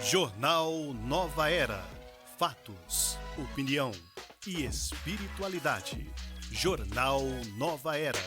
Jornal Nova Era. Fatos, opinião e espiritualidade. Jornal Nova Era.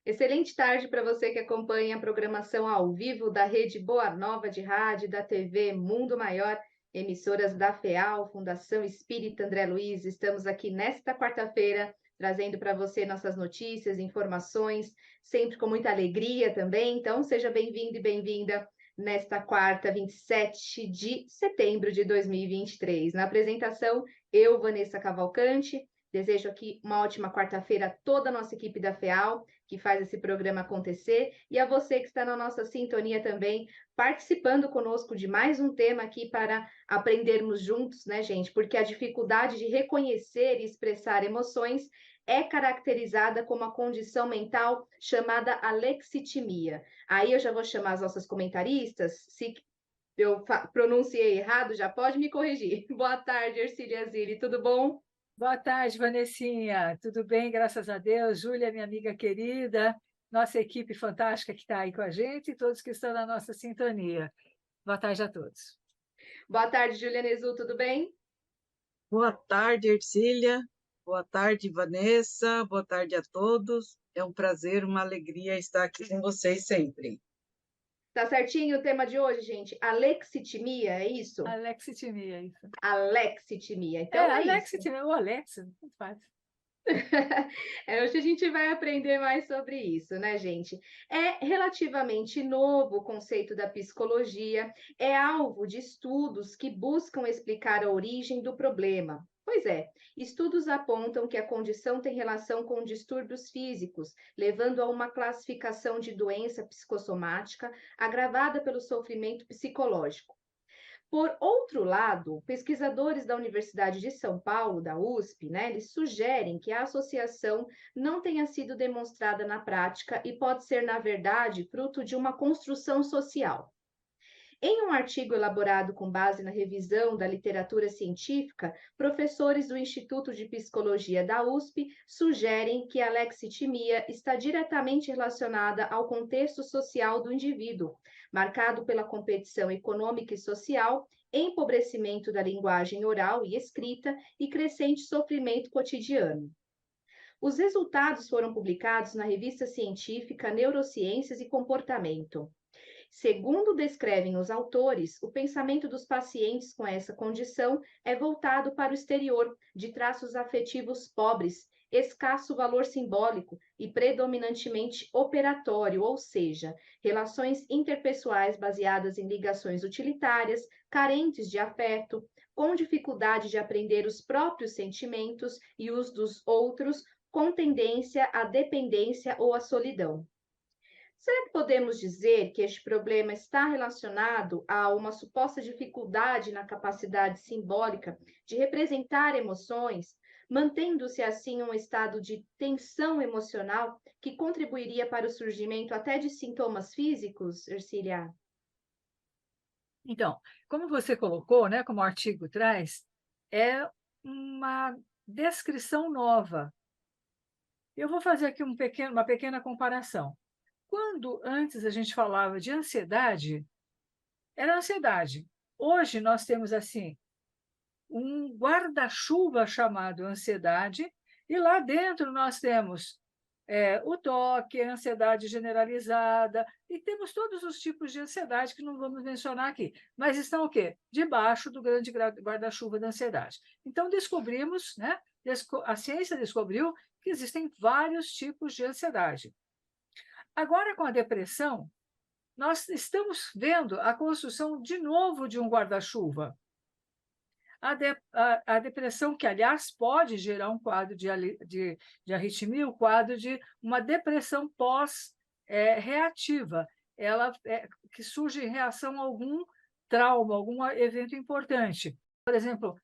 Excelente tarde para você que acompanha a programação ao vivo da Rede Boa Nova de Rádio, da TV Mundo Maior, emissoras da FEAL, Fundação Espírita André Luiz. Estamos aqui nesta quarta-feira trazendo para você nossas notícias, informações, sempre com muita alegria também. Então, seja bem-vindo e bem-vinda nesta quarta, 27 de setembro de 2023. Na apresentação, eu, Vanessa Cavalcante, desejo aqui uma ótima quarta-feira a toda a nossa equipe da FEAL, que faz esse programa acontecer, e a você que está na nossa sintonia também, participando conosco de mais um tema aqui para aprendermos juntos, né, gente? Porque a dificuldade de reconhecer e expressar emoções é caracterizada como uma condição mental chamada alexitimia. Aí eu já vou chamar as nossas comentaristas, se eu pronunciei errado, já pode me corrigir. Boa tarde, Ercília Zilli, tudo bom? Boa tarde, Vanessinha. Tudo bem, graças a Deus. Júlia, minha amiga querida, nossa equipe fantástica que está aí com a gente e todos que estão na nossa sintonia. Boa tarde a todos. Boa tarde, Júlia Nezu, tudo bem? Boa tarde, Ercília. Boa tarde, Vanessa. Boa tarde a todos. É um prazer, uma alegria estar aqui com vocês sempre. Tá certinho o tema de hoje, gente? Alexitimia, é isso? Alexitimia, isso. Alexitimia. Então é alexitimia, isso. ou Alexa, muito fácil. Hoje a gente vai aprender mais sobre isso, né, gente? É relativamente novo o conceito da psicologia, é alvo de estudos que buscam explicar a origem do problema. Pois é, estudos apontam que a condição tem relação com distúrbios físicos, levando a uma classificação de doença psicossomática agravada pelo sofrimento psicológico. Por outro lado, pesquisadores da Universidade de São Paulo, da USP, né, eles sugerem que a associação não tenha sido demonstrada na prática e pode ser, na verdade, fruto de uma construção social. Em um artigo elaborado com base na revisão da literatura científica, professores do Instituto de Psicologia da USP sugerem que a lexitimia está diretamente relacionada ao contexto social do indivíduo, marcado pela competição econômica e social, empobrecimento da linguagem oral e escrita e crescente sofrimento cotidiano. Os resultados foram publicados na revista científica Neurociências e Comportamento. Segundo descrevem os autores, o pensamento dos pacientes com essa condição é voltado para o exterior, de traços afetivos pobres, escasso valor simbólico e predominantemente operatório, ou seja, relações interpessoais baseadas em ligações utilitárias, carentes de afeto, com dificuldade de aprender os próprios sentimentos e os dos outros, com tendência à dependência ou à solidão. Será que podemos dizer que este problema está relacionado a uma suposta dificuldade na capacidade simbólica de representar emoções, mantendo-se assim um estado de tensão emocional que contribuiria para o surgimento até de sintomas físicos, Ercília? Então, como você colocou, né, como o artigo traz, é uma descrição nova. Eu vou fazer aqui uma pequena comparação. Quando antes a gente falava de ansiedade, era ansiedade. Hoje nós temos assim um guarda-chuva chamado ansiedade, e lá dentro nós temos o toque, a ansiedade generalizada, e temos todos os tipos de ansiedade que não vamos mencionar aqui, mas estão o quê? Debaixo do grande guarda-chuva da ansiedade. Então descobrimos, né? A ciência descobriu que existem vários tipos de ansiedade. Agora, com a depressão, nós estamos vendo a construção de novo de um guarda-chuva. A depressão, que, aliás, pode gerar um quadro de arritmia, o quadro de uma depressão pós-reativa, que surge em reação a algum trauma, algum evento importante. Por exemplo,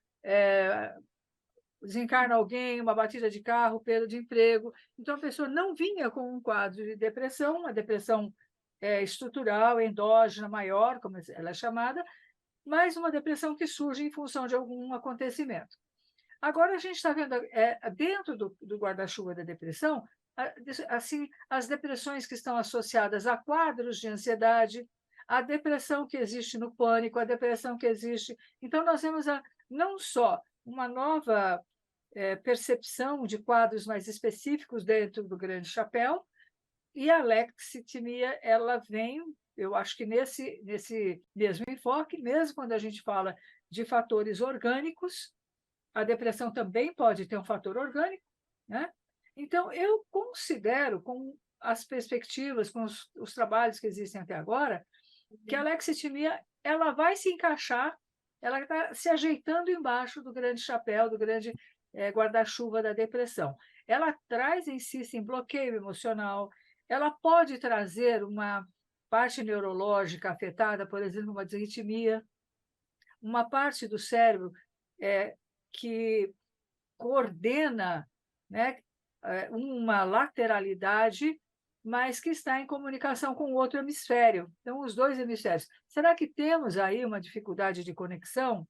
desencarna alguém, uma batida de carro, perda de emprego. Então, a pessoa não vinha com um quadro de depressão, uma depressão estrutural, endógena, maior, como ela é chamada, mas uma depressão que surge em função de algum acontecimento. Agora, a gente está vendo, dentro do guarda-chuva da depressão, assim, as depressões que estão associadas a quadros de ansiedade, a depressão que existe no pânico, a depressão que existe. Então, nós temos não só uma nova percepção de quadros mais específicos dentro do grande chapéu, e a lexitimia, ela vem, eu acho que nesse mesmo enfoque, mesmo quando a gente fala de fatores orgânicos, a depressão também pode ter um fator orgânico, né? Então, eu considero, com as perspectivas, com os trabalhos que existem até agora, que a lexitimia ela vai se encaixar, ela está se ajeitando embaixo do grande chapéu, do grande guarda-chuva da depressão. Ela traz em si, sim, bloqueio emocional, ela pode trazer uma parte neurológica afetada, por exemplo, uma disritmia, uma parte do cérebro que coordena, né, uma lateralidade, mas que está em comunicação com o outro hemisfério. Então, os dois hemisférios. Será que temos aí uma dificuldade de conexão?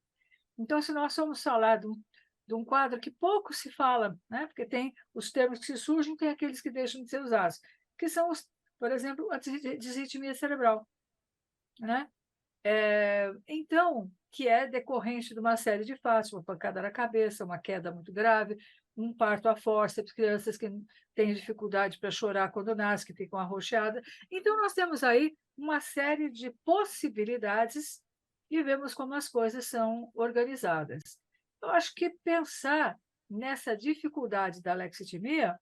Então, se nós formos falar de um quadro que pouco se fala, né, porque tem os termos que se surgem, tem aqueles que deixam de ser usados, que são, por exemplo, a disritmia cerebral, né? Então, que é decorrente de uma série de fatos, uma pancada na cabeça, uma queda muito grave, um parto a fórceps, crianças que têm dificuldade para chorar quando nascem, que ficam arroxeadas. Então, nós temos aí uma série de possibilidades e vemos como as coisas são organizadas. Eu acho que pensar nessa dificuldade da lexitimia,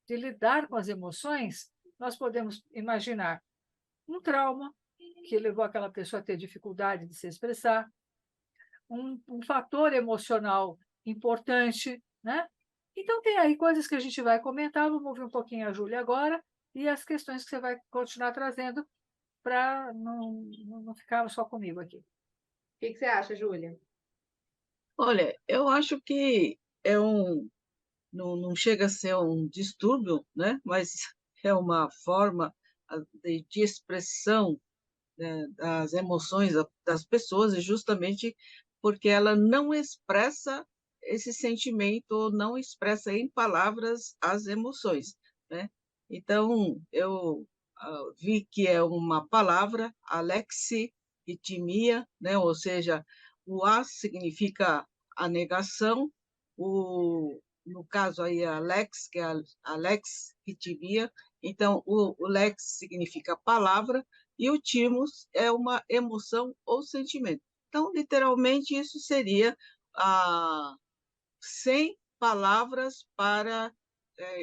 de lidar com as emoções, nós podemos imaginar um trauma, que levou aquela pessoa a ter dificuldade de se expressar, um fator emocional importante, né? Então, tem aí coisas que a gente vai comentar, vamos ouvir um pouquinho a Júlia agora, e as questões que você vai continuar trazendo para não ficar só comigo aqui. O que você acha, Júlia? Olha, eu acho que não chega a ser um distúrbio, né? Mas é uma forma de expressão, né, das emoções das pessoas, e justamente porque ela não expressa esse sentimento, não expressa em palavras as emoções, né? Então, eu vi que é uma palavra, alexitimia, né? Ou seja, o A significa a negação, no caso aí a lex, que é a alexitimia, então o lex significa palavra, e o timos é uma emoção ou sentimento. Então, literalmente, isso seria sem palavras para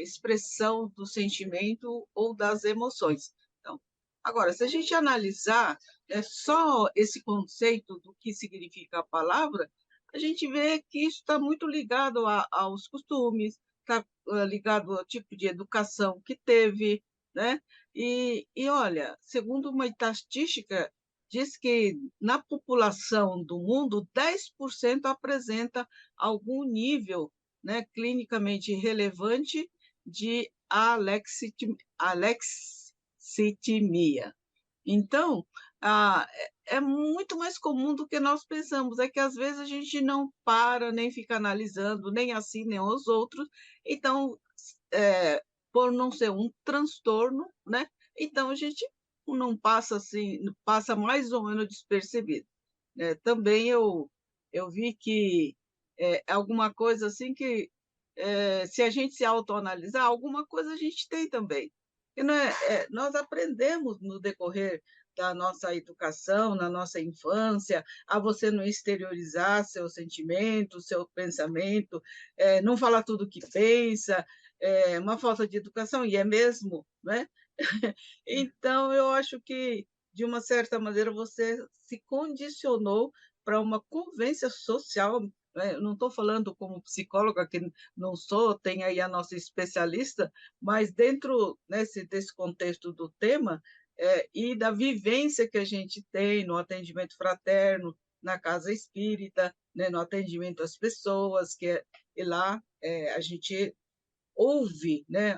expressão do sentimento ou das emoções. Então, agora, se a gente analisar só esse conceito do que significa a palavra, a gente vê que isso está muito ligado aos costumes, está ligado ao tipo de educação que teve, né? E olha, segundo uma estatística, diz que na população do mundo, 10% apresenta algum nível, né, clinicamente relevante de alexitimia. Então, é muito mais comum do que nós pensamos. É que, às vezes, a gente não para, nem fica analisando, nem assim, nem os outros. Então, por não ser um transtorno, né? Então, a gente não passa assim, passa mais ou menos despercebido. Também eu vi que alguma coisa assim que, se a gente se autoanalisar, alguma coisa a gente tem também. E nós aprendemos no decorrer da nossa educação, na nossa infância, a você não exteriorizar seu sentimento, seu pensamento, não falar tudo o que pensa, uma falta de educação, e é mesmo, né? Então, eu acho que, de uma certa maneira, você se condicionou para uma convivência social, né? Eu não estou falando como psicóloga, que não sou, tem aí a nossa especialista, mas dentro desse contexto do tema e da vivência que a gente tem no atendimento fraterno, na casa espírita, né? No atendimento às pessoas, e lá a gente ouve, né,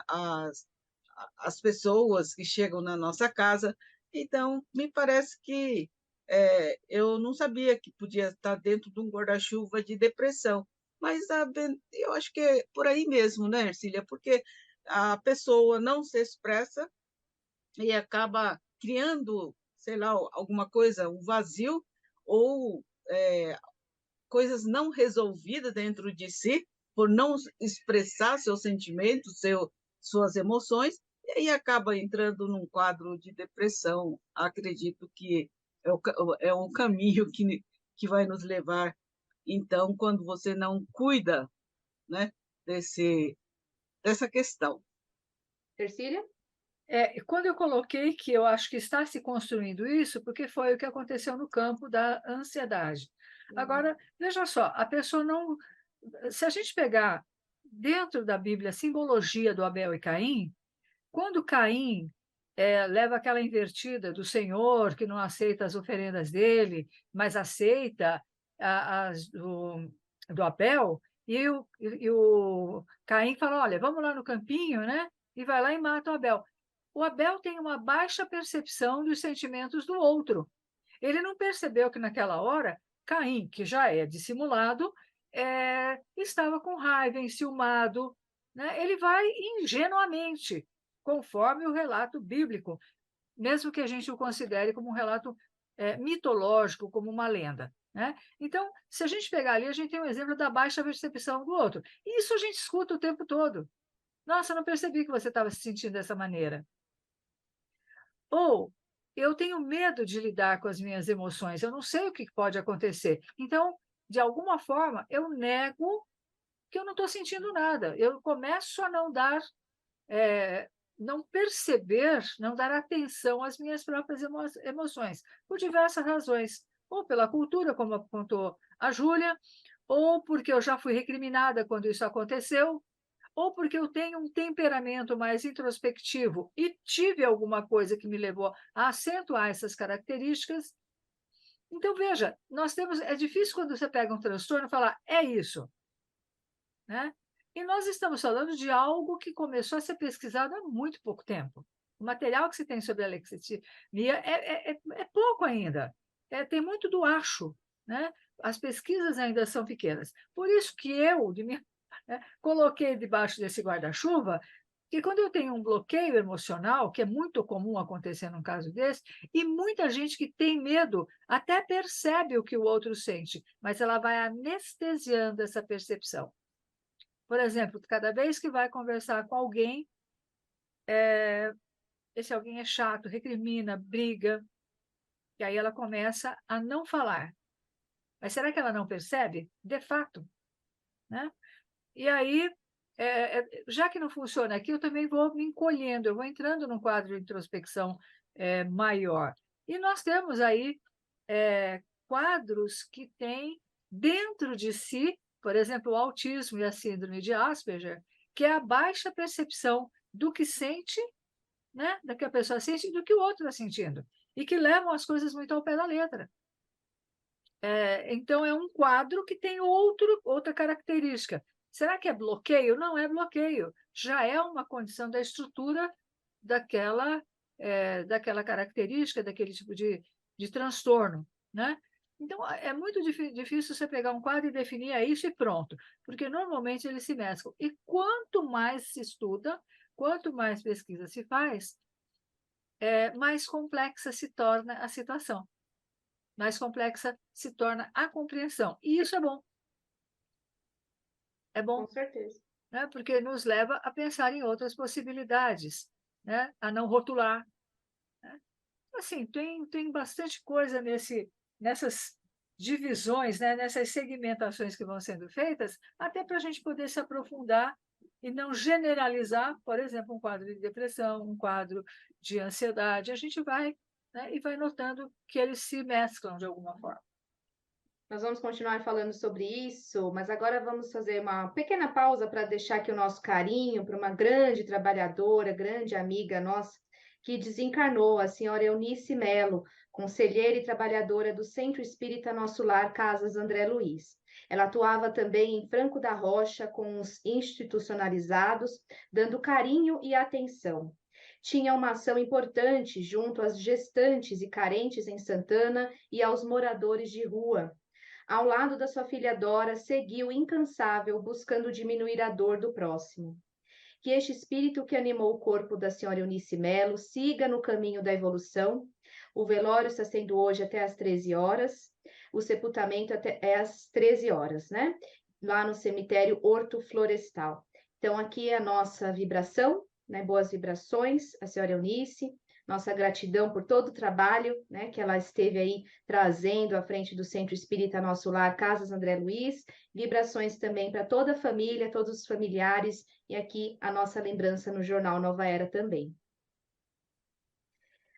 as pessoas que chegam na nossa casa. Então, me parece que eu não sabia que podia estar dentro de um guarda-chuva de depressão, mas eu acho que é por aí mesmo, né, Ercília? Porque a pessoa não se expressa e acaba criando, sei lá, alguma coisa, um vazio ou coisas não resolvidas dentro de si, por não expressar seus sentimentos, suas emoções, e aí acaba entrando num quadro de depressão. Acredito que é um caminho que vai nos levar, então, quando você não cuida, né, dessa questão. Ercília? Quando eu coloquei que eu acho que está se construindo isso, porque foi o que aconteceu no campo da ansiedade. Agora, veja só, a pessoa não. Se a gente pegar dentro da Bíblia a simbologia do Abel e Caim, quando Caim leva aquela invertida do Senhor, que não aceita as oferendas dele, mas aceita as do Abel, e o Caim fala: olha, vamos lá no campinho, né? E vai lá e mata o Abel. O Abel tem uma baixa percepção dos sentimentos do outro. Ele não percebeu que naquela hora Caim, que já é dissimulado, estava com raiva, enciumado, né? Ele vai ingenuamente, conforme o relato bíblico, mesmo que a gente o considere como um relato mitológico, como uma lenda. Né? Então, se a gente pegar ali, a gente tem um exemplo da baixa percepção do outro. E isso a gente escuta o tempo todo. Nossa, eu não percebi que você estava se sentindo dessa maneira. Ou eu tenho medo de lidar com as minhas emoções, eu não sei o que pode acontecer. Então, de alguma forma, eu nego que eu não estou sentindo nada. Eu começo a não perceber, não dar atenção às minhas próprias emoções, por diversas razões. Ou pela cultura, como apontou a Júlia, ou porque eu já fui recriminada quando isso aconteceu, ou porque eu tenho um temperamento mais introspectivo e tive alguma coisa que me levou a acentuar essas características. Então, veja, é difícil quando você pega um transtorno falar, é isso. Né? E nós estamos falando de algo que começou a ser pesquisado há muito pouco tempo. O material que se tem sobre a alexithymia é pouco ainda. Tem muito do acho. Né? As pesquisas ainda são pequenas. Por isso que eu, coloquei debaixo desse guarda-chuva que quando eu tenho um bloqueio emocional, que é muito comum acontecer num caso desse, e muita gente que tem medo até percebe o que o outro sente, mas ela vai anestesiando essa percepção. Por exemplo, cada vez que vai conversar com alguém, esse alguém é chato, recrimina, briga, e aí ela começa a não falar. Mas será que ela não percebe? De fato. Né? E aí, já que não funciona aqui, eu também vou me encolhendo, eu vou entrando num quadro de introspecção maior. E nós temos aí quadros que têm dentro de si, por exemplo, o autismo e a síndrome de Asperger, que é a baixa percepção do que sente, né, do que a pessoa sente e do que o outro está sentindo, e que levam as coisas muito ao pé da letra. Então, é um quadro que tem outra característica. Será que é bloqueio? Não é bloqueio. Já é uma condição da estrutura daquela característica, daquele tipo de transtorno. Né? Então, é muito difícil você pegar um quadro e definir isso e pronto, porque normalmente eles se mesclam. E quanto mais se estuda, quanto mais pesquisa se faz, mais complexa se torna a situação. Mais complexa se torna a compreensão. E isso é bom. É bom. Com certeza. Né? Porque nos leva a pensar em outras possibilidades, né? A não rotular. Né? Assim, tem bastante coisa nessas divisões, né? Nessas segmentações que vão sendo feitas, até para a gente poder se aprofundar e não generalizar, por exemplo, um quadro de depressão, um quadro de ansiedade. A gente vai, né? E vai notando que eles se mesclam de alguma forma. Nós vamos continuar falando sobre isso, mas agora vamos fazer uma pequena pausa para deixar aqui o nosso carinho para uma grande trabalhadora, grande amiga nossa, que desencarnou, a senhora Eunice Melo, conselheira e trabalhadora do Centro Espírita Nosso Lar, Casas André Luiz. Ela atuava também em Franco da Rocha com os institucionalizados, dando carinho e atenção. Tinha uma ação importante junto às gestantes e carentes em Santana e aos moradores de rua. Ao lado da sua filha Dora, seguiu incansável, buscando diminuir a dor do próximo. que este espírito que animou o corpo da senhora Eunice Melo siga no caminho da evolução. O velório está sendo hoje até às 13 horas, o sepultamento é às 13 horas, né? Lá no cemitério Horto Florestal. Então, aqui é a nossa vibração, né? Boas vibrações, a senhora Eunice, nossa gratidão por todo o trabalho, né, que ela esteve aí trazendo à frente do Centro Espírita Nosso Lar, Casas André Luiz, vibrações também para toda a família, todos os familiares, e aqui a nossa lembrança no Jornal Nova Era também.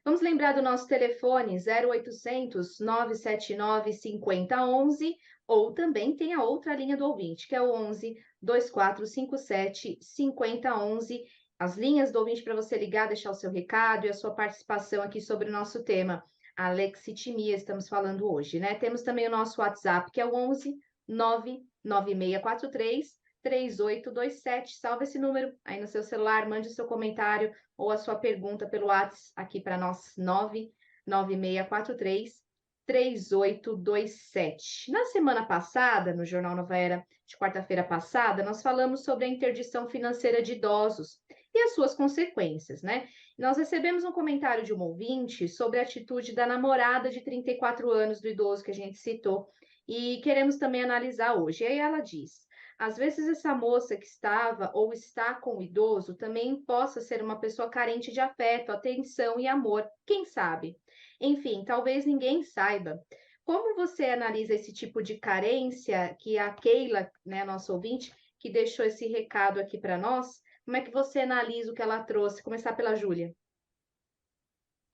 Vamos lembrar do nosso telefone 0800 979 5011, ou também tem a outra linha do ouvinte, que é o 11 2457 5011. As linhas do ouvinte para você ligar, deixar o seu recado e a sua participação aqui sobre o nosso tema, alexitimia, estamos falando hoje, né? Temos também o nosso WhatsApp, que é o 11 99643 3827. Salve esse número aí no seu celular, mande o seu comentário ou a sua pergunta pelo WhatsApp aqui para nós, 99643 3827. Na semana passada, no Jornal Nova Era, de quarta-feira passada, nós falamos sobre a interdição financeira de idosos e as suas consequências, né? Nós recebemos um comentário de um ouvinte sobre a atitude da namorada de 34 anos do idoso que a gente citou e queremos também analisar hoje. E aí ela diz: às vezes essa moça que estava ou está com o idoso também possa ser uma pessoa carente de afeto, atenção e amor, quem sabe? Enfim, talvez ninguém saiba. Como você analisa esse tipo de carência que a Keila, né, nossa ouvinte, que deixou esse recado aqui para nós, como é que você analisa o que ela trouxe? Começar pela Júlia.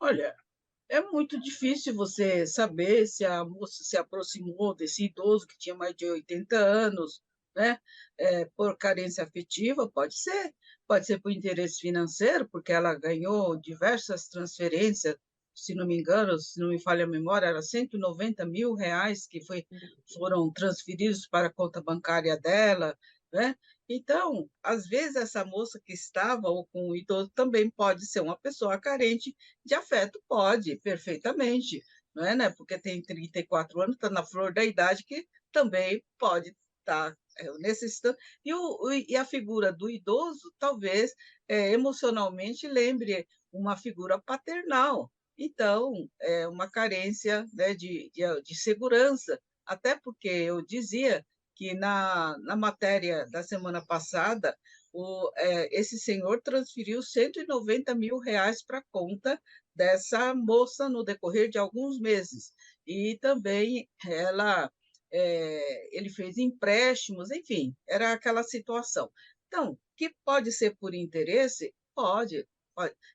Olha, é muito difícil você saber se a moça se aproximou desse idoso que tinha mais de 80 anos, né? Por carência afetiva, pode ser por interesse financeiro, porque ela ganhou diversas transferências, se não me engano, se não me falha a memória, era R$ 190.000 que foram transferidos para a conta bancária dela, né? Então, às vezes, essa moça que estava ou com o idoso também pode ser uma pessoa carente de afeto, pode, perfeitamente, não é, né? Porque tem 34 anos, está na flor da idade, que também pode estar necessitando. E a figura do idoso, talvez, emocionalmente, lembre uma figura paternal. Então, é uma carência, né, de segurança, até porque eu dizia que na matéria da semana passada, esse senhor transferiu R$ 190.000 para a conta dessa moça no decorrer de alguns meses. E também ele fez empréstimos, enfim, era aquela situação. Então, que pode ser por interesse? Pode.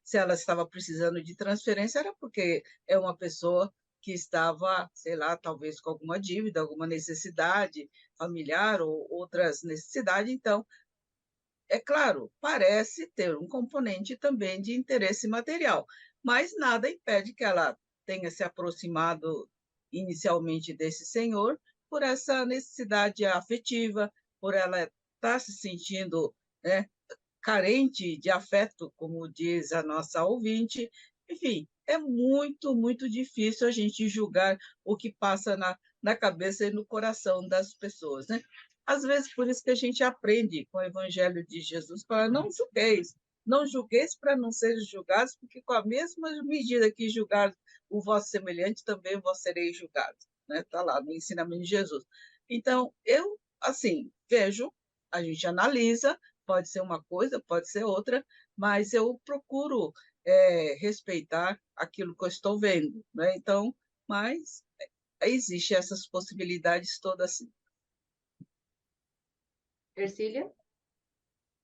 Se ela estava precisando de transferência, era porque é uma pessoa que estava, sei lá, talvez com alguma dívida, alguma necessidade familiar ou outras necessidades. Então, é claro, parece ter um componente também de interesse material, mas nada impede que ela tenha se aproximado inicialmente desse senhor por essa necessidade afetiva, por ela estar se sentindo, né, carente de afeto, como diz a nossa ouvinte. Enfim, é muito, muito difícil a gente julgar o que passa na cabeça e no coração das pessoas, né? Às vezes, por isso que a gente aprende com o Evangelho de Jesus, para não julgueis para não serem julgados, porque com a mesma medida que julgar o vosso semelhante, também vós sereis julgados, né? Está lá no ensinamento de Jesus. Então, eu, assim, vejo, a gente analisa, pode ser uma coisa, pode ser outra, mas eu procuro respeitar aquilo que eu estou vendo, né? Então, mas existem essas possibilidades todas, assim. Ercília?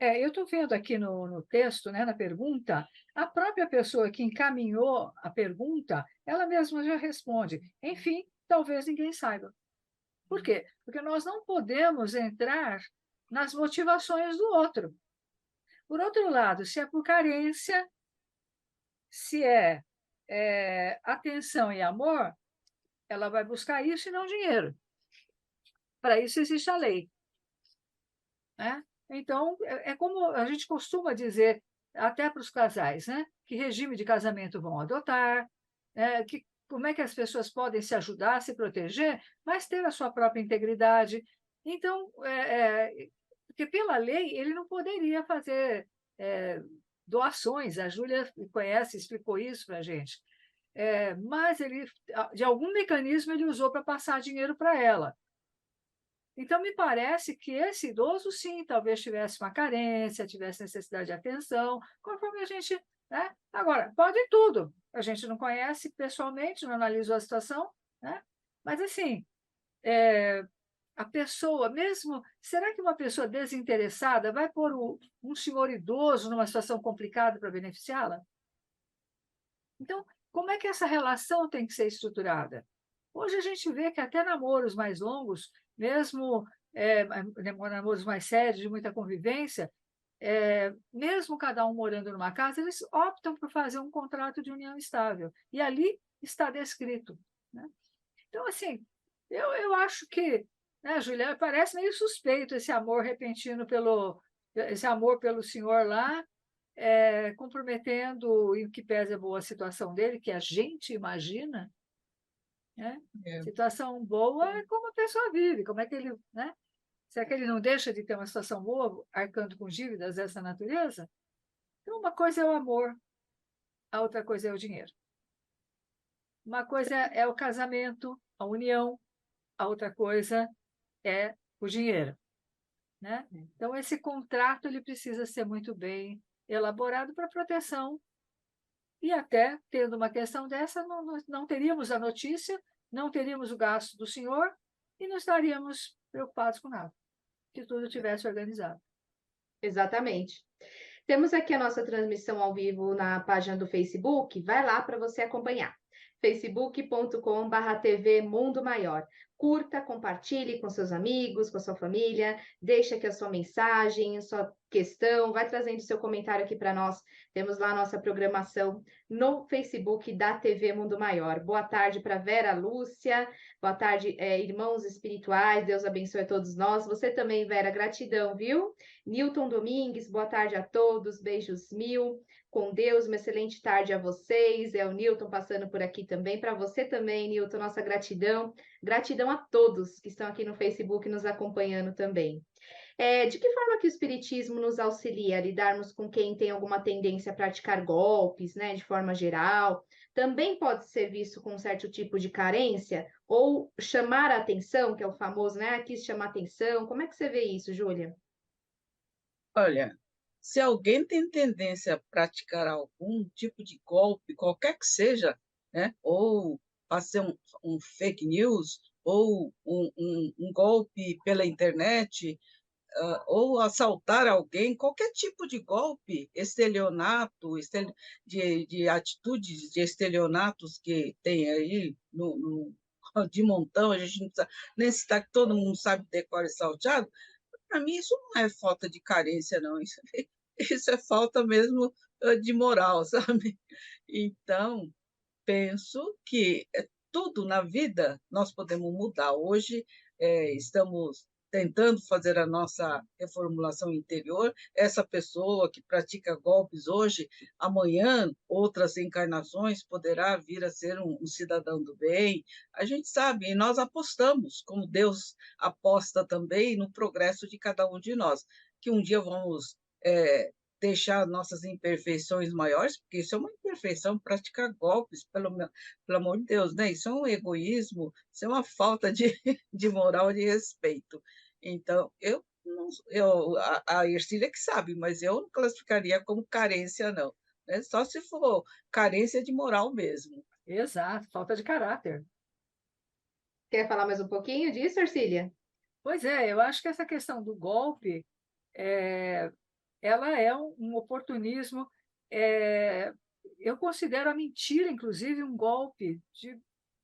Eu estou vendo aqui no texto, né, na pergunta, a própria pessoa que encaminhou a pergunta, ela mesma já responde. Enfim, talvez ninguém saiba. Por quê? Porque nós não podemos entrar nas motivações do outro. Por outro lado, se é por carência, se é atenção e amor, ela vai buscar isso e não dinheiro. Para isso existe a lei, né? Então, é como a gente costuma dizer, até para os casais, né? Que regime de casamento vão adotar, como é que as pessoas podem se ajudar, se proteger, mas ter a sua própria integridade. Então, porque pela lei ele não poderia fazer doações. A Júlia conhece, explicou isso para a gente. Mas ele, de algum mecanismo, ele usou para passar dinheiro para ela. Então, me parece que esse idoso, sim, talvez tivesse uma carência, tivesse necessidade de atenção, conforme a gente, né? Agora, pode tudo. A gente não conhece pessoalmente, não analisou a situação, né? Mas, assim, a pessoa, mesmo... Será que uma pessoa desinteressada vai pôr um senhor idoso numa situação complicada para beneficiá-la? Então, como é que essa relação tem que ser estruturada? Hoje a gente vê que até namoros mais longos, mesmo namoros mais sérios, de muita convivência, mesmo cada um morando numa casa, eles optam por fazer um contrato de união estável. E ali está descrito, né? Então, assim, eu acho que, né, Juliana, parece meio suspeito esse amor repentino esse amor pelo senhor lá, comprometendo, em que pese a boa situação dele, que a gente imagina, né? É. Situação boa é como a pessoa vive, como é que ele, né? Será que ele não deixa de ter uma situação boa, arcando com dívidas dessa natureza? Então, uma coisa é o amor, a outra coisa é o dinheiro. Uma coisa é o casamento, a união, a outra coisa é o dinheiro, né? Então, esse contrato ele precisa ser muito bem elaborado para proteção. E até, tendo uma questão dessa, não teríamos a notícia, não teríamos o gasto do senhor e não estaríamos preocupados com nada, que tudo tivesse organizado. Exatamente. Temos aqui a nossa transmissão ao vivo na página do Facebook. Vai lá para você acompanhar. facebook.com/TV Mundo Maior. Curta, compartilhe com seus amigos, com a sua família, deixa aqui a sua mensagem, a sua questão, vai trazendo seu comentário aqui para nós. Temos lá a nossa programação no Facebook da TV Mundo Maior. Boa tarde para Vera Lúcia, boa tarde, irmãos espirituais, Deus abençoe a todos nós. Você também, Vera, gratidão, viu? Newton Domingues, boa tarde a todos, beijos mil. Com Deus, uma excelente tarde a vocês. É o Newton passando por aqui também. Para você também, Newton, nossa gratidão. Gratidão a todos que estão aqui no Facebook nos acompanhando também. De que forma que o Espiritismo nos auxilia a lidarmos com quem tem alguma tendência a praticar golpes, né, de forma geral? Também pode ser visto com um certo tipo de carência? Ou chamar a atenção, que é o famoso, né? Quis chamar a atenção. Como é que você vê isso, Júlia? Olha, se alguém tem tendência a praticar algum tipo de golpe, qualquer que seja, né? Ou fazer um fake news, ou um golpe pela internet, ou assaltar alguém, qualquer tipo de golpe, estelionato, de atitudes de estelionatos que tem aí de montão, a gente não precisa nem citar que todo mundo sabe decorar e salteado. Para mim, isso não é falta de carência, não. Isso é falta mesmo de moral, sabe? Então, penso que tudo na vida nós podemos mudar. Hoje, estamos tentando fazer a nossa reformulação interior. Essa pessoa que pratica golpes hoje, amanhã, outras encarnações, poderá vir a ser um cidadão do bem. A gente sabe, e nós apostamos, como Deus aposta também no progresso de cada um de nós, que um dia vamos deixar nossas imperfeições maiores, porque isso é uma imperfeição, praticar golpes, pelo amor de Deus, né? Isso é um egoísmo, isso é uma falta de moral e de respeito. Então, a Ercília que sabe, mas eu não classificaria como carência, não. Né? Só se for carência de moral mesmo. Exato, falta de caráter. Quer falar mais um pouquinho disso, Ercília? Pois é, eu acho que essa questão do golpe, ela é um oportunismo. Eu considero a mentira, inclusive, um golpe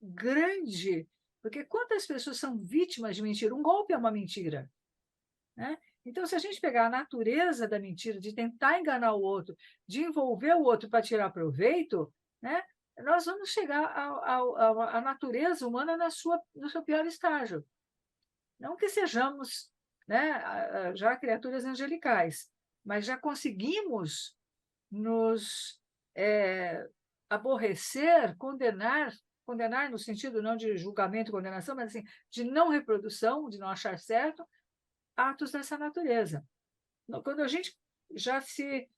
grande, porque quantas pessoas são vítimas de mentira? Um golpe é uma mentira, né? Então, se a gente pegar a natureza da mentira, de tentar enganar o outro, de envolver o outro para tirar proveito, né, nós vamos chegar à natureza humana no seu pior estágio. Não que sejamos, né, já criaturas angelicais, mas já conseguimos nos aborrecer, condenar no sentido não de julgamento e condenação, mas assim, de não reprodução, de não achar certo, atos dessa natureza. Quando a gente já se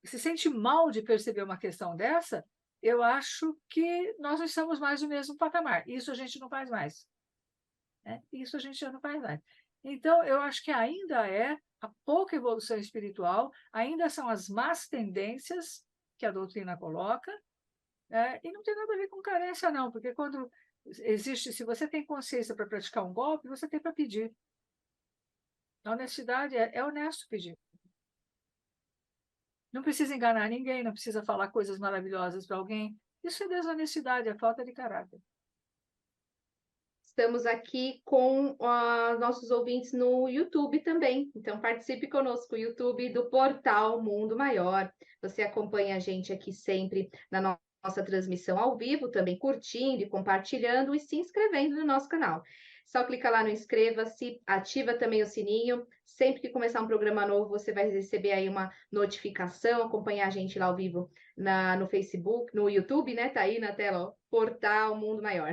se sente mal de perceber uma questão dessa, eu acho que nós não estamos mais no mesmo patamar. Isso a gente não faz mais. Né? Isso a gente já não faz mais. Então, eu acho que ainda é a pouca evolução espiritual, ainda são as más tendências que a doutrina coloca, e não tem nada a ver com carência, não, porque quando existe, se você tem consciência para praticar um golpe, você tem para pedir. A honestidade é honesto pedir. Não precisa enganar ninguém, não precisa falar coisas maravilhosas para alguém. Isso é desonestidade, é falta de caráter. Estamos aqui com nossos ouvintes no YouTube também. Então, participe conosco, YouTube do Portal Mundo Maior. Você acompanha a gente aqui sempre na nossa transmissão ao vivo, também curtindo e compartilhando e se inscrevendo no nosso canal. Só clica lá no inscreva-se, ativa também o sininho. Sempre que começar um programa novo, você vai receber aí uma notificação, acompanhar a gente lá ao vivo no Facebook, no YouTube, né? Tá aí na tela, ó, Portal Mundo Maior.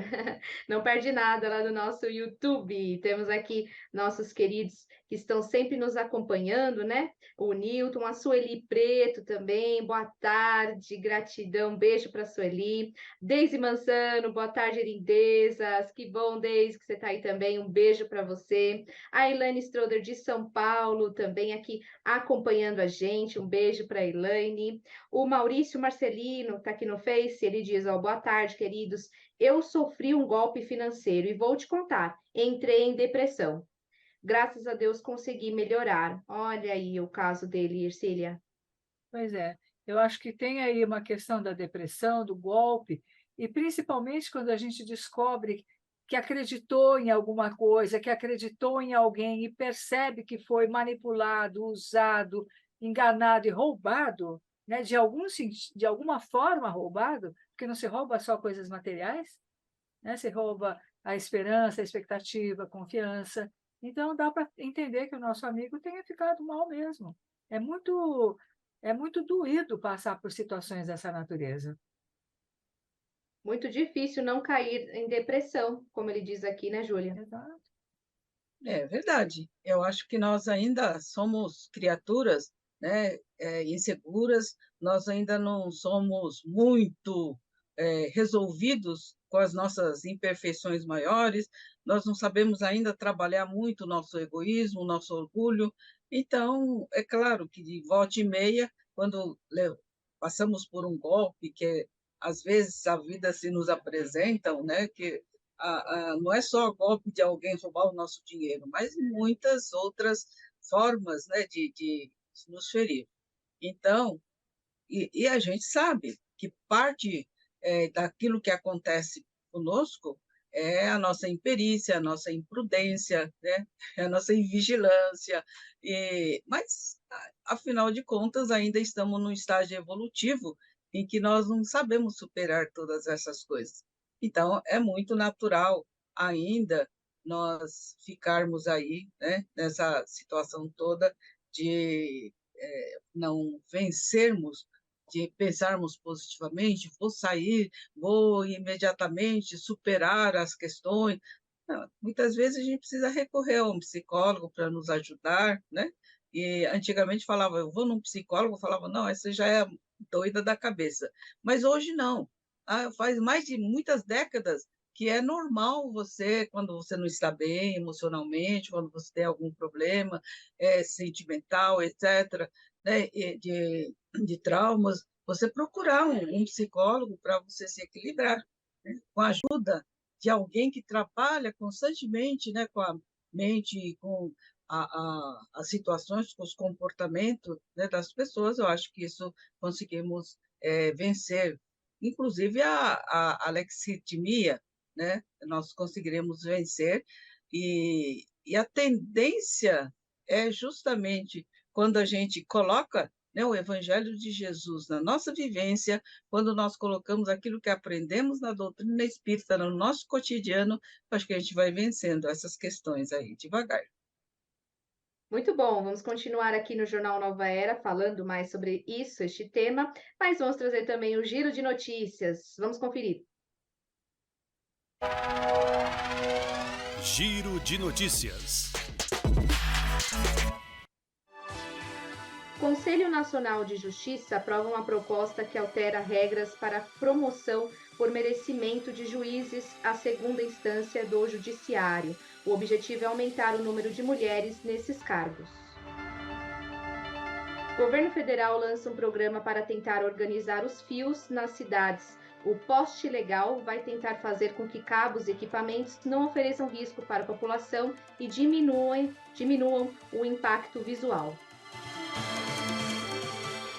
Não perde nada lá no nosso YouTube. Temos aqui nossos queridos que estão sempre nos acompanhando, né? O Newton, a Sueli Preto também. Boa tarde, gratidão. Beijo para a Sueli. Deise Manzano, boa tarde, lindezas. Que bom, Deise, que você está aí também. Um beijo para você. A Elaine Stroder de São Paulo também aqui acompanhando a gente. Um beijo para a Elaine. O Maurício Marcelino está aqui no Face. Ele diz: ó, boa tarde, queridos. Eu sofri um golpe financeiro e vou te contar, entrei em depressão. Graças a Deus consegui melhorar. Olha aí o caso dele, Ercília. Pois é, eu acho que tem aí uma questão da depressão, do golpe, e principalmente quando a gente descobre que acreditou em alguma coisa, que acreditou em alguém e percebe que foi manipulado, usado, enganado e roubado, né? De alguma forma roubado, porque não se rouba só coisas materiais, né? Se rouba a esperança, a expectativa, a confiança. Então, dá para entender que o nosso amigo tenha ficado mal mesmo. É muito doído passar por situações dessa natureza. Muito difícil não cair em depressão, como ele diz aqui, né, Júlia? Exato. É verdade. Eu acho que nós ainda somos criaturas, né, inseguras, nós ainda não somos muito resolvidos com as nossas imperfeições maiores, nós não sabemos ainda trabalhar muito o nosso egoísmo, o nosso orgulho. Então, é claro que de volta e meia, quando passamos por um golpe, que às vezes a vida se nos apresentam, né, que não é só o golpe de alguém roubar o nosso dinheiro, mas muitas outras formas, né, de nos ferir. Então, e a gente sabe que parte daquilo que acontece conosco é a nossa imperícia, a nossa imprudência, né, a nossa invigilância, mas, afinal de contas, ainda estamos num estágio evolutivo em que nós não sabemos superar todas essas coisas. Então, é muito natural ainda nós ficarmos aí, né, nessa situação toda de não vencermos, de pensarmos positivamente, vou sair, vou imediatamente superar as questões. Não, muitas vezes a gente precisa recorrer a um psicólogo para nos ajudar, né? E antigamente falava, eu vou num psicólogo, falava, não, essa já é doida da cabeça. Mas hoje não. Faz mais de muitas décadas que é normal você, quando você não está bem emocionalmente, quando você tem algum problema sentimental, etc., né, de traumas, você procurar um psicólogo para você se equilibrar, né, com a ajuda de alguém que trabalha constantemente, né, com a mente, com as situações, com os comportamentos, né, das pessoas. Eu acho que isso conseguimos vencer. Inclusive a alexitimia, né, nós conseguiremos vencer, e a tendência é justamente quando a gente coloca, né, o Evangelho de Jesus na nossa vivência, quando nós colocamos aquilo que aprendemos na doutrina espírita no nosso cotidiano, acho que a gente vai vencendo essas questões aí, devagar. Muito bom, vamos continuar aqui no Jornal Nova Era falando mais sobre isso, este tema, mas vamos trazer também o giro de notícias. Vamos conferir. Giro de notícias. Conselho Nacional de Justiça aprova uma proposta que altera regras para promoção por merecimento de juízes à segunda instância do Judiciário. O objetivo é aumentar o número de mulheres nesses cargos. O governo federal lança um programa para tentar organizar os fios nas cidades. O Poste Legal vai tentar fazer com que cabos e equipamentos não ofereçam risco para a população e diminuam o impacto visual.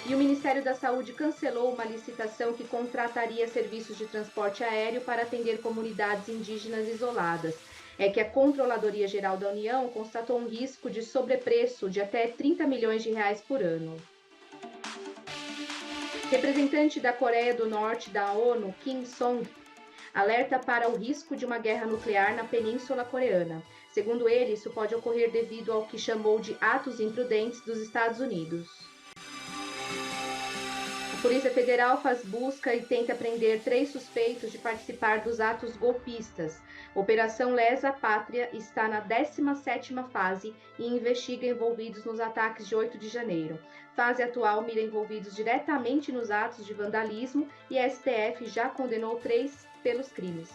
E o Ministério da Saúde cancelou uma licitação que contrataria serviços de transporte aéreo para atender comunidades indígenas isoladas. É que a Controladoria Geral da União constatou um risco de sobrepreço de até 30 milhões de reais por ano. Representante da Coreia do Norte da ONU, Kim Song, alerta para o risco de uma guerra nuclear na Península Coreana. Segundo ele, isso pode ocorrer devido ao que chamou de atos imprudentes dos Estados Unidos. A Polícia Federal faz busca e tenta prender 3 suspeitos de participar dos atos golpistas. Operação Lesa Pátria está na 17ª fase e investiga envolvidos nos ataques de 8 de janeiro. Fase atual mira envolvidos diretamente nos atos de vandalismo e a STF já condenou 3 pelos crimes.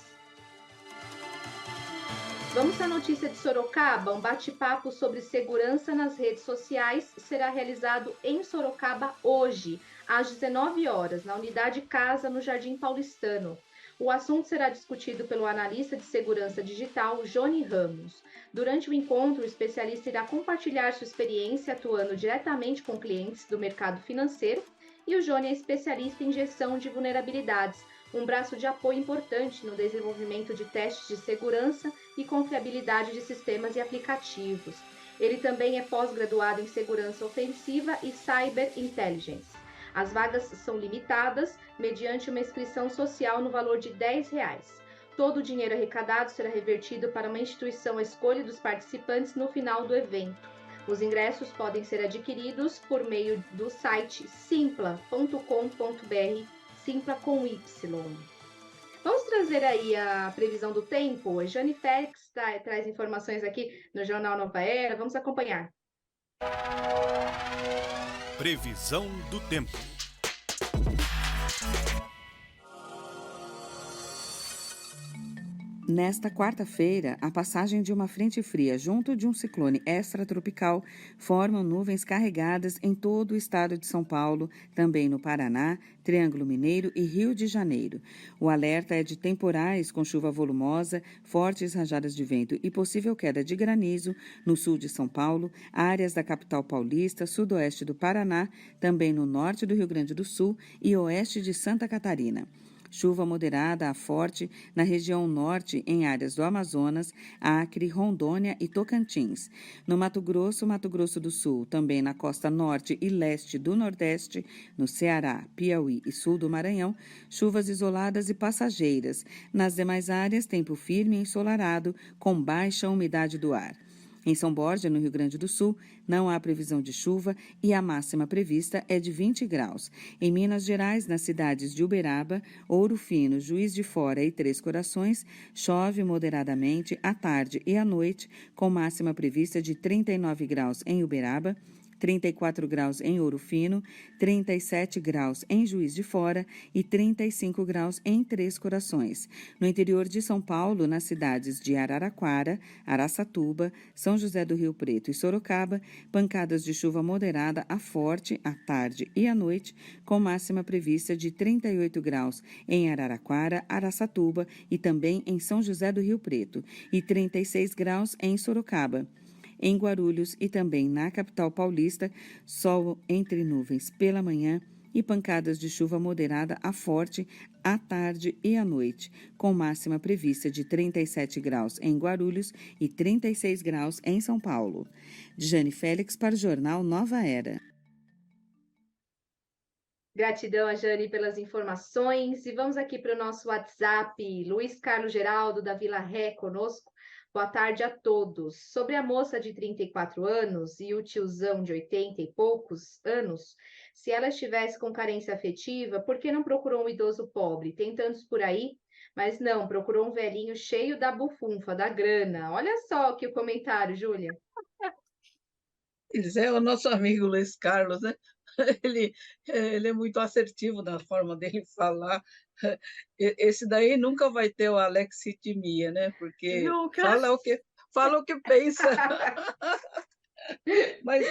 Vamos à notícia de Sorocaba. Um bate-papo sobre segurança nas redes sociais será realizado em Sorocaba hoje, às 19 horas, na Unidade Casa, no Jardim Paulistano. O assunto será discutido pelo analista de segurança digital, Johnny Ramos. Durante o encontro, o especialista irá compartilhar sua experiência atuando diretamente com clientes do mercado financeiro e o Johnny é especialista em gestão de vulnerabilidades, um braço de apoio importante no desenvolvimento de testes de segurança e confiabilidade de sistemas e aplicativos. Ele também é pós-graduado em segurança ofensiva e cyber intelligence. As vagas são limitadas mediante uma inscrição social no valor de R$10. Todo o dinheiro arrecadado será revertido para uma instituição à escolha dos participantes no final do evento. Os ingressos podem ser adquiridos por meio do site simpla.com.br, Simpla com Y. Vamos trazer aí a previsão do tempo. A Jane Félix traz informações aqui no Jornal Nova Era. Vamos acompanhar. Previsão do tempo. Nesta quarta-feira, a passagem de uma frente fria junto de um ciclone extratropical formam nuvens carregadas em todo o estado de São Paulo, também no Paraná, Triângulo Mineiro e Rio de Janeiro. O alerta é de temporais com chuva volumosa, fortes rajadas de vento e possível queda de granizo no sul de São Paulo, áreas da capital paulista, sudoeste do Paraná, também no norte do Rio Grande do Sul e oeste de Santa Catarina. Chuva moderada a forte na região norte, em áreas do Amazonas, Acre, Rondônia e Tocantins. No Mato Grosso do Sul, também na costa norte e leste do Nordeste, no Ceará, Piauí e sul do Maranhão, chuvas isoladas e passageiras. Nas demais áreas, tempo firme e ensolarado, com baixa umidade do ar. Em São Borja, no Rio Grande do Sul, não há previsão de chuva e a máxima prevista é de 20 graus. Em Minas Gerais, nas cidades de Uberaba, Ouro Fino, Juiz de Fora e Três Corações, chove moderadamente à tarde e à noite, com máxima prevista de 39 graus em Uberaba, 34 graus em Ouro Fino, 37 graus em Juiz de Fora e 35 graus em Três Corações. No interior de São Paulo, nas cidades de Araraquara, Araçatuba, São José do Rio Preto e Sorocaba, pancadas de chuva moderada a forte à tarde e à noite, com máxima prevista de 38 graus em Araraquara, Araçatuba e também em São José do Rio Preto e 36 graus em Sorocaba. Em Guarulhos e também na capital paulista, sol entre nuvens pela manhã e pancadas de chuva moderada a forte à tarde e à noite, com máxima prevista de 37 graus em Guarulhos e 36 graus em São Paulo. Jane Félix para o Jornal Nova Era. Gratidão a Jane pelas informações. E vamos aqui para o nosso WhatsApp. Luiz Carlos Geraldo, da Vila Ré, conosco. Boa tarde a todos. Sobre a moça de 34 anos e o tiozão de 80 e poucos anos, se ela estivesse com carência afetiva, por que não procurou um idoso pobre? Tem tantos por aí, mas não, procurou um velhinho cheio da bufunfa, da grana. Olha só aqui o comentário, Júlia. Pois é, o nosso amigo Luiz Carlos, né? Ele, ele é muito assertivo na forma dele falar. Esse daí nunca vai ter o alexitimia, né? Porque Nunca. fala o que pensa. Mas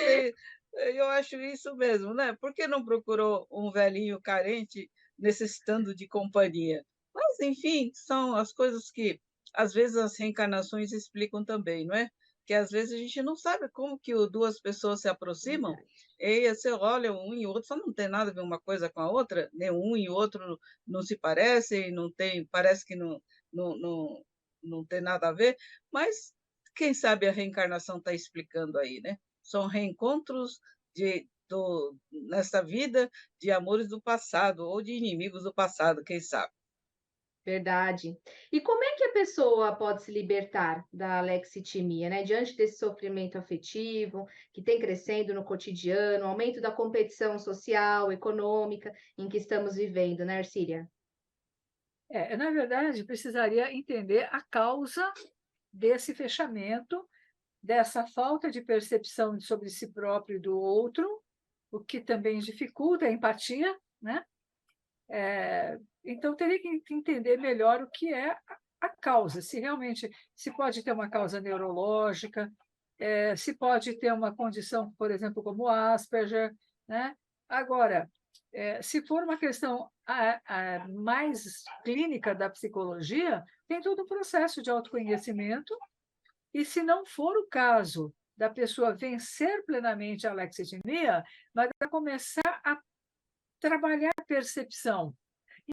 eu acho isso mesmo, né? Por que não procurou um velhinho carente necessitando de companhia? Mas, enfim, são as coisas que, às vezes, as reencarnações explicam também, não é? Que, às vezes, a gente não sabe como que duas pessoas se aproximam, Verdade. e você olha um e o outro, só não tem nada a ver uma coisa com a outra, nem um e o outro não se parecem, não tem, parece que não, não, não tem nada a ver, mas quem sabe a reencarnação está explicando aí, né? São reencontros nessa vida de amores do passado ou de inimigos do passado, quem sabe. Verdade. E como é que a pessoa pode se libertar da alexitimia, né? Diante desse sofrimento afetivo que tem crescendo no cotidiano, aumento da competição social, econômica em que estamos vivendo, né, Arcília? Na verdade, precisaria entender a causa desse fechamento, dessa falta de percepção sobre si próprio e do outro, o que também dificulta a empatia, né? Então, teria que entender melhor o que é a causa, se realmente se pode ter uma causa neurológica, se pode ter uma condição, por exemplo, como Asperger, né? Agora, se for uma questão mais clínica da psicologia, tem todo um processo de autoconhecimento, e se não for o caso da pessoa vencer plenamente a alexitimia, vai começar a trabalhar a percepção.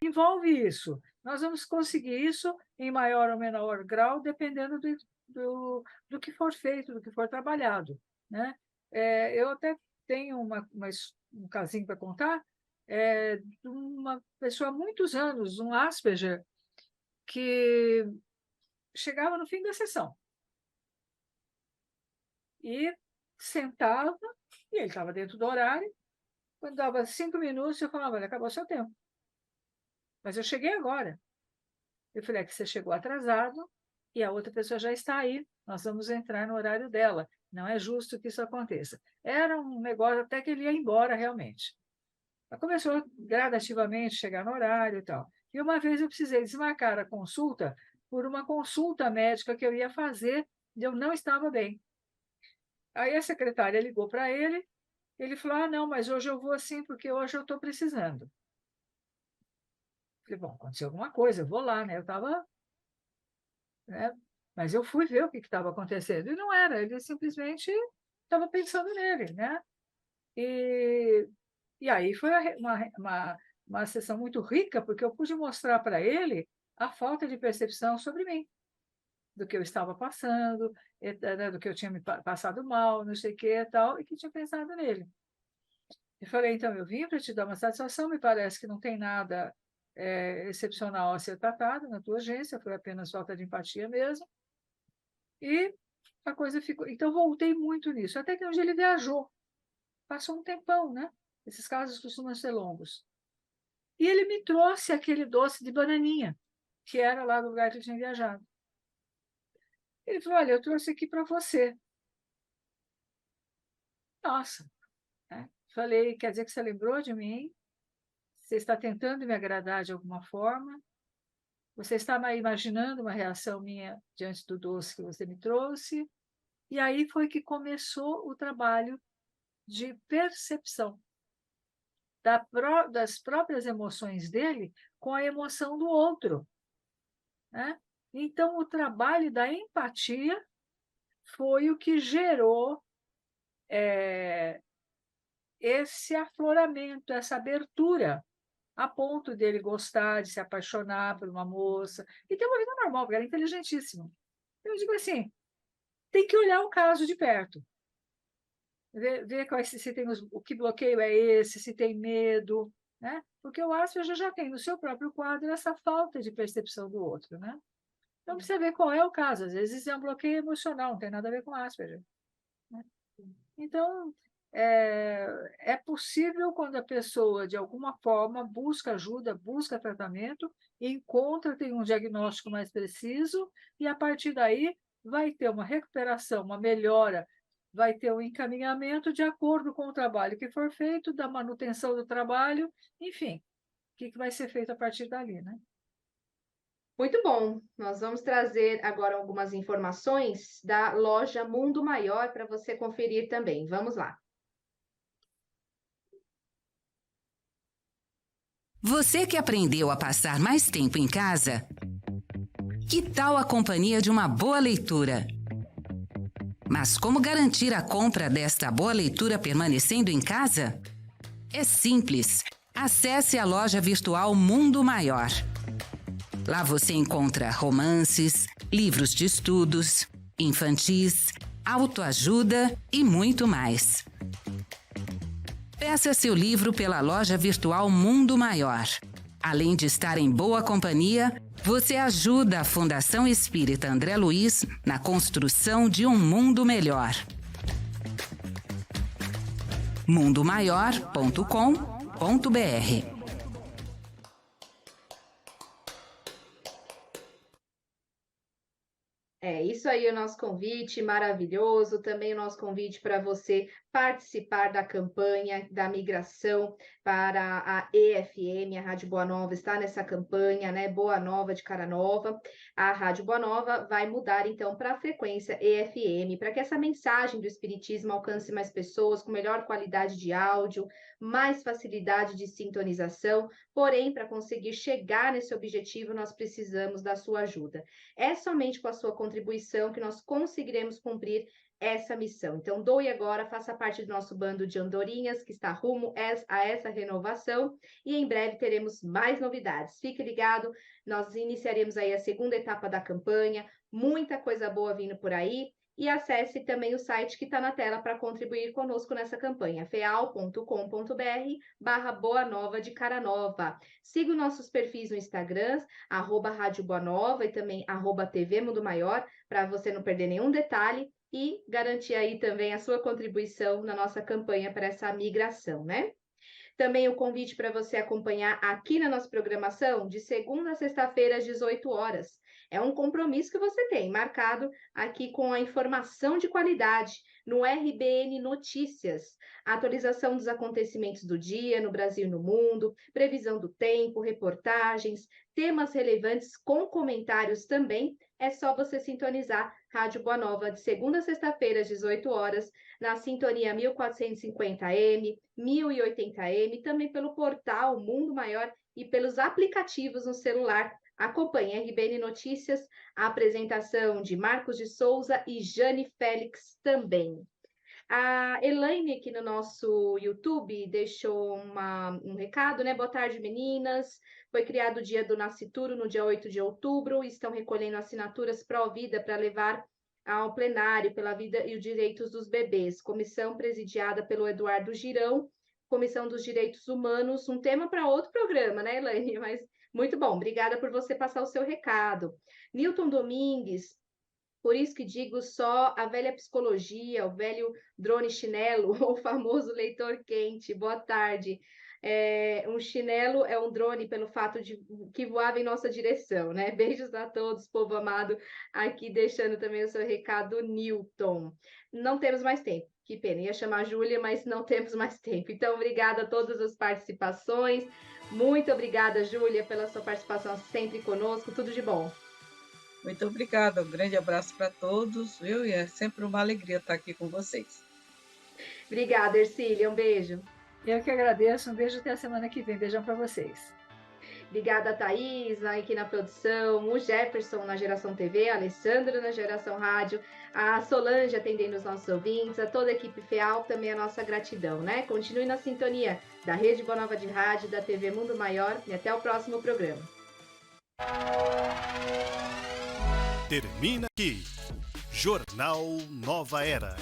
Envolve isso. Nós vamos conseguir isso em maior ou menor grau, dependendo do que for feito, do que for trabalhado, né? Eu até tenho um casinho para contar, de uma pessoa há muitos anos, um Asperger, que chegava no fim da sessão e sentava, e ele estava dentro do horário. Quando dava 5 minutos, eu falava: olha, acabou o seu tempo. Mas eu cheguei agora. Eu falei: é que você chegou atrasado e a outra pessoa já está aí. Nós vamos entrar no horário dela. Não é justo que isso aconteça. Era um negócio até que ele ia embora realmente. Mas começou gradativamente a chegar no horário e tal. E uma vez eu precisei desmarcar a consulta por uma consulta médica que eu ia fazer e eu não estava bem. Aí a secretária ligou para ele, ele falou: ah, não, mas hoje eu vou assim porque hoje eu estou precisando. Falei: bom, aconteceu alguma coisa, eu vou lá, né? Eu estava, né? Mas eu fui ver o que estava acontecendo. E não era, ele simplesmente estava pensando nele, né? E, e aí foi uma sessão muito rica, porque eu pude mostrar para ele a falta de percepção sobre mim, do que eu estava passando, né, do que eu tinha me passado mal, não sei o que e tal, e que tinha pensado nele. E falei: então, eu vim para te dar uma satisfação, me parece que não tem nada excepcional a ser tratado na tua agência, foi apenas falta de empatia mesmo. E a coisa ficou. Então, voltei muito nisso. Até que um dia ele viajou. Passou um tempão, né? Esses casos costumam ser longos. E ele me trouxe aquele doce de bananinha, que era lá do lugar que eu tinha viajado. Ele falou: olha, eu trouxe aqui para você. Nossa, né? Falei: quer dizer que você lembrou de mim? Você está tentando me agradar de alguma forma? Você está imaginando uma reação minha diante do doce que você me trouxe? E aí foi que começou o trabalho de percepção das próprias emoções dele com a emoção do outro, né? Então, o trabalho da empatia foi o que gerou esse afloramento, essa abertura, a ponto dele gostar, de se apaixonar por uma moça, e ter uma vida normal, porque era inteligentíssimo. Eu digo assim, tem que olhar o caso de perto, ver se tem o que bloqueio é esse, se tem medo, né? Porque o Asperger já tem no seu próprio quadro essa falta de percepção do outro, né? Então, precisa ver qual é o caso. Às vezes é um bloqueio emocional, não tem nada a ver com Asperger, né? Então, é possível quando a pessoa, de alguma forma, busca ajuda, busca tratamento, encontra, tem um diagnóstico mais preciso, e a partir daí vai ter uma recuperação, uma melhora vai ter o encaminhamento de acordo com o trabalho que for feito, da manutenção do trabalho, enfim, o que vai ser feito a partir dali, né? Muito bom. Nós vamos trazer agora algumas informações da loja Mundo Maior para você conferir também. Vamos lá. Você que aprendeu a passar mais tempo em casa? Que tal a companhia de uma boa leitura? Mas como garantir a compra desta boa leitura permanecendo em casa? É simples. Acesse a loja virtual Mundo Maior. Lá você encontra romances, livros de estudos, infantis, autoajuda e muito mais. Peça seu livro pela loja virtual Mundo Maior. Além de estar em boa companhia, você ajuda a Fundação Espírita André Luiz na construção de um mundo melhor. mundomaior.com.br. É isso aí, o nosso convite maravilhoso. Também o nosso convite para você participar da campanha da migração para a EFM. A Rádio Boa Nova está nessa campanha, né? Boa Nova de Cara Nova. A Rádio Boa Nova vai mudar então para a frequência EFM, para que essa mensagem do Espiritismo alcance mais pessoas com melhor qualidade de áudio, mais facilidade de sintonização. Porém, para conseguir chegar nesse objetivo, nós precisamos da sua ajuda. É somente com a sua contribuição que nós conseguiremos cumprir essa missão. Então, doe agora, faça parte do nosso bando de andorinhas que está rumo a essa renovação e em breve teremos mais novidades. Fique ligado, nós iniciaremos aí a segunda etapa da campanha, muita coisa boa vindo por aí. E acesse também o site que está na tela para contribuir conosco nessa campanha, feal.com.br/Boa Nova de Cara Nova. Siga os nossos perfis no Instagram, @Rádio Boa Nova e também @TV Mundo Maior, para você não perder nenhum detalhe e garantir aí também a sua contribuição na nossa campanha para essa migração, né? Também o convite para você acompanhar aqui na nossa programação, de segunda a sexta-feira, às 18 horas. É um compromisso que você tem, marcado aqui com a informação de qualidade no RBN Notícias. A atualização dos acontecimentos do dia no Brasil e no mundo, previsão do tempo, reportagens, temas relevantes com comentários também. É só você sintonizar Rádio Boa Nova de segunda a sexta-feira, às 18 horas, na sintonia 1450M, 1080M, também pelo portal Mundo Maior e pelos aplicativos no celular. Acompanhe RBN Notícias, a apresentação de Marcos de Souza e Jane Félix também. A Elaine aqui no nosso YouTube deixou um recado, né? Boa tarde, meninas. Foi criado o Dia do Nascituro no dia 8 de outubro. Estão recolhendo assinaturas pró-vida para levar ao plenário pela vida e os direitos dos bebês. Comissão presidiada pelo Eduardo Girão, Comissão dos Direitos Humanos. Um tema para outro programa, né, Elaine? Mas muito bom. Obrigada por você passar o seu recado. Newton Domingues. Por isso que digo só a velha psicologia, o velho drone chinelo, o famoso leitor quente. Boa tarde. Um chinelo é um drone pelo fato de que voava em nossa direção, né? Beijos a todos, povo amado, aqui deixando também o seu recado, Newton. Não temos mais tempo, que pena, ia chamar a Júlia, mas não temos mais tempo. Então, obrigada a todas as participações. Muito obrigada, Júlia, pela sua participação sempre conosco. Tudo de bom. Muito obrigada, um grande abraço para todos, viu? E é sempre uma alegria estar aqui com vocês. Obrigada, Ercília, um beijo. Eu que agradeço, um beijo até a semana que vem, beijão para vocês. Obrigada, Thaís, aqui na produção, o Jefferson na Geração TV, a Alessandra na Geração Rádio, a Solange atendendo os nossos ouvintes, a toda a equipe FEAL, também a nossa gratidão, né? Continue na sintonia da Rede Boa Nova de Rádio, da TV Mundo Maior e até o próximo programa. Termina aqui, Jornal Nova Era.